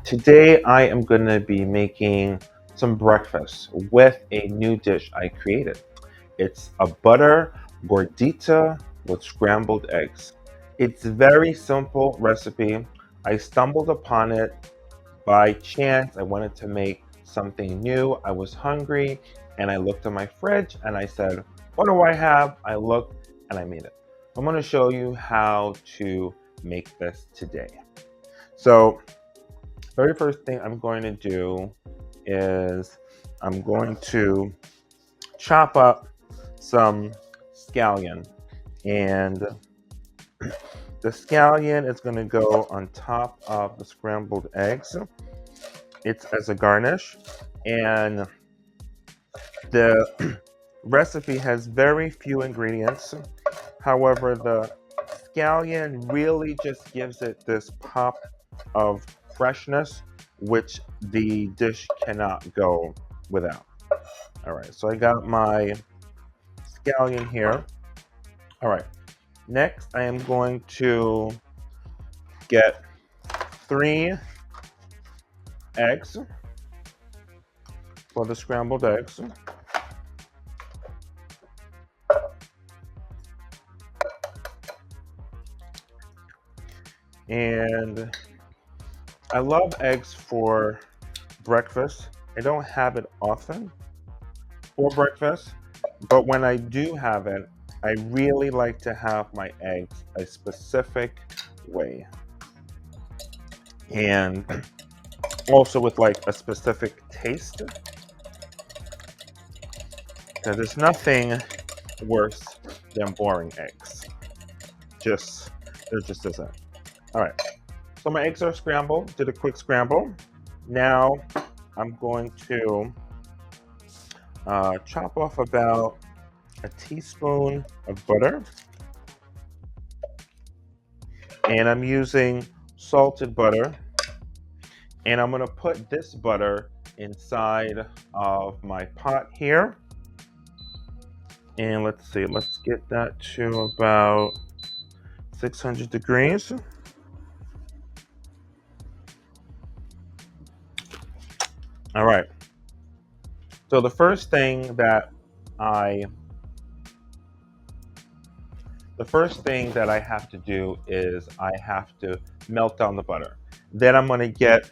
Today I am going to be making some breakfast with a new dish I created. It's a butter gordita with scrambled eggs. It's a very simple recipe. I stumbled upon it by chance. I wanted to make something new. I was hungry and I looked in my fridge and I said, what do I have? I looked and I made it. I'm going to show you how to make this today. So very first thing I'm going to do is I'm going to chop up some scallion, and the scallion is going to go on top of the scrambled eggs. It's as a garnish, and the recipe has very few ingredients. However, the scallion really just gives it this pop of freshness, which the dish cannot go without. All right, so I got my scallion here. All right, next I am going to get 3 eggs for the scrambled eggs. And I love eggs for breakfast. I don't have it often for breakfast, but when I do have it, I really like to have my eggs a specific way. And also with like a specific taste. Because there's nothing worse than boring eggs. There just isn't. All right, so my eggs are scrambled, did a quick scramble. Now I'm going to chop off about a teaspoon of butter. And I'm using salted butter. And I'm gonna put this butter inside of my pot here. And let's see, let's get that to about 600 degrees. All right. So the first thing that I have to do is I have to melt down the butter. Then I'm going to get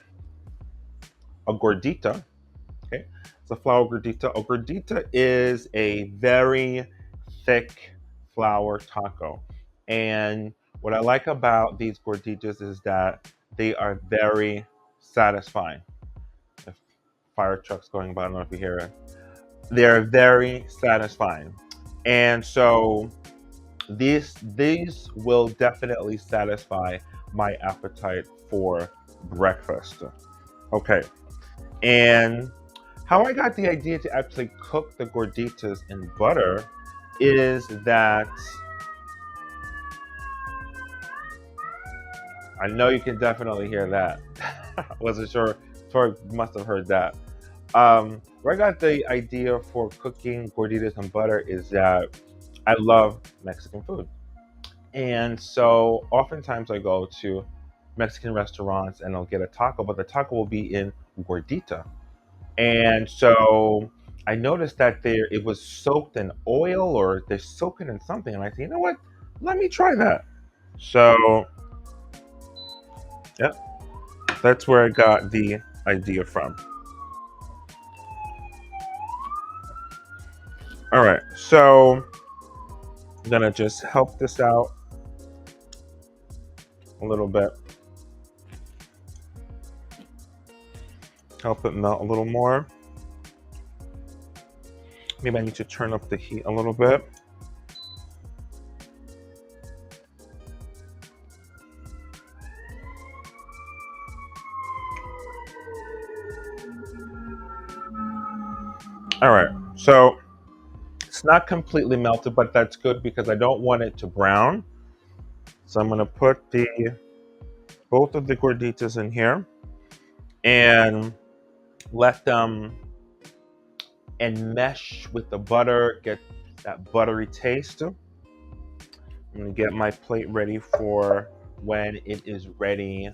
a gordita. Okay, it's a flour gordita. A gordita is a very thick flour taco, and what I like about these gorditas is that they are very satisfying. If fire trucks going by, I don't know if you hear it. They're very satisfying, and so these will definitely satisfy my appetite for breakfast. Okay, and how I got the idea to actually cook the gorditas in butter is that I know you can definitely hear that. Wasn't sure. Tori must have heard that. Where I got the idea for cooking gorditas in butter is that I love Mexican food. And so oftentimes I go to Mexican restaurants and I'll get a taco, but the taco will be in gordita. And so I noticed that it was soaked in oil or they're soaking in something. And I said, you know what? Let me try that. So, yeah, that's where I got the idea from. All right, so I'm gonna just help this out a little bit. Help it melt a little more. Maybe I need to turn up the heat a little bit. All right, so it's not completely melted, but that's good because I don't want it to brown. So I'm gonna put both of the gorditas in here and let them enmesh with the butter, get that buttery taste. I'm gonna get my plate ready for when it is ready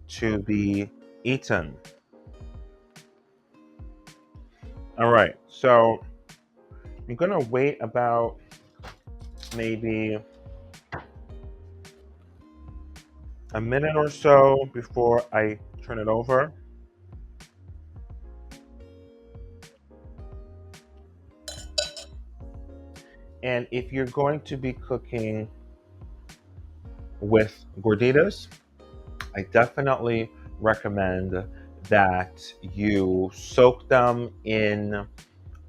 to be eaten. All right, so I'm gonna wait about maybe a minute or so before I turn it over. And if you're going to be cooking with gorditas, I definitely recommend that you soak them in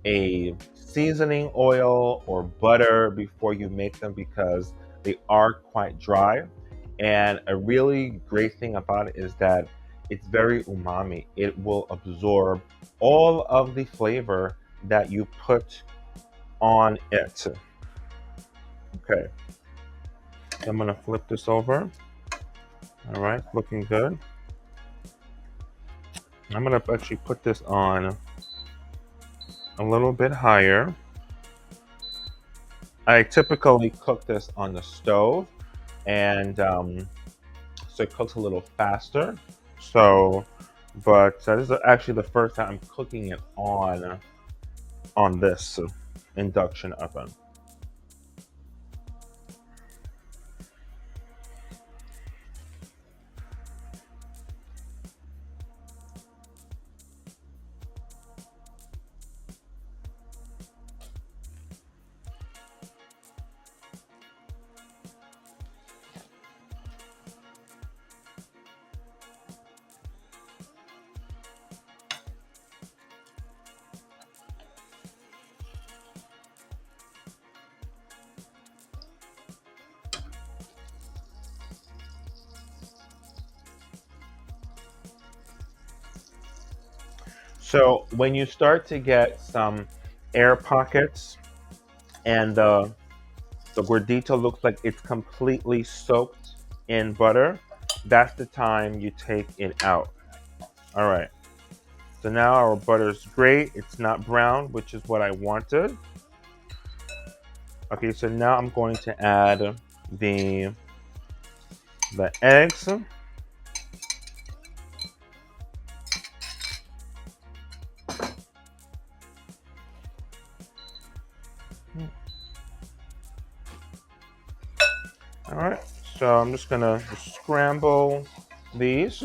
a seasoning oil or butter before you make them because they are quite dry. And a really great thing about it is that it's very umami. It will absorb all of the flavor that you put on it. Okay, I'm gonna flip this over. All right, looking good. I'm gonna actually put this on a little bit higher. I typically cook this on the stove, and so it cooks a little faster. So, but this is actually the first time I'm cooking it on this induction oven. So when you start to get some air pockets and the gordita looks like it's completely soaked in butter, that's the time you take it out. All right. So now our butter is great. It's not brown, which is what I wanted. Okay, so now I'm going to add the eggs. All right, so I'm just gonna scramble these.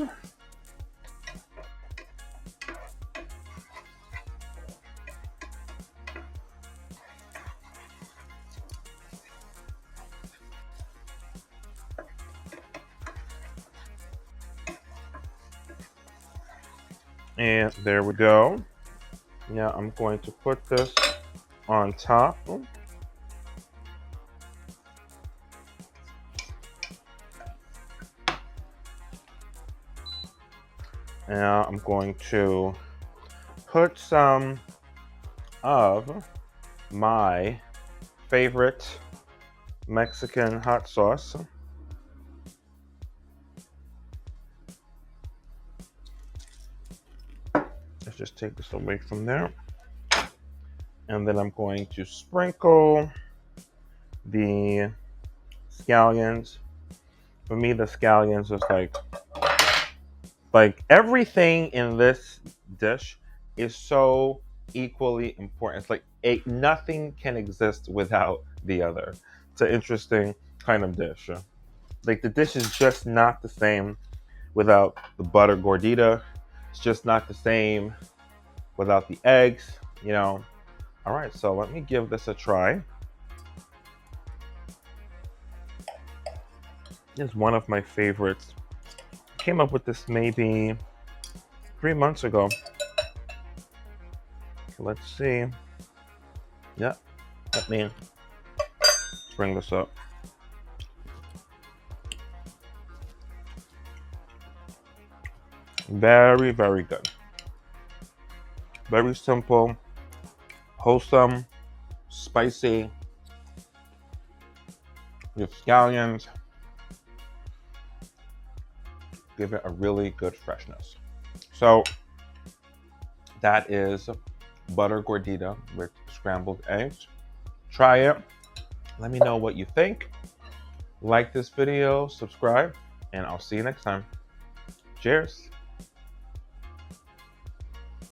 And there we go. Now I'm going to put this on top. Now I'm going to put some of my favorite Mexican hot sauce. Let's just take this away from there. And then I'm going to sprinkle the scallions. For me, the scallions is like everything in this dish is so equally important. It's like nothing can exist without the other. It's an interesting kind of dish. Like the dish is just not the same without the butter gordita. It's just not the same without the eggs, you know. All right, so let me give this a try. It's one of my favorites. Came up with this maybe 3 months ago. Let's see. Yeah, let me bring this up. Very, very good. Very simple, wholesome, spicy, with scallions. Give it a really good freshness. So that is butter gordita with scrambled eggs. Try it. Let me know what you think. Like this video, subscribe, and I'll see you next time. Cheers.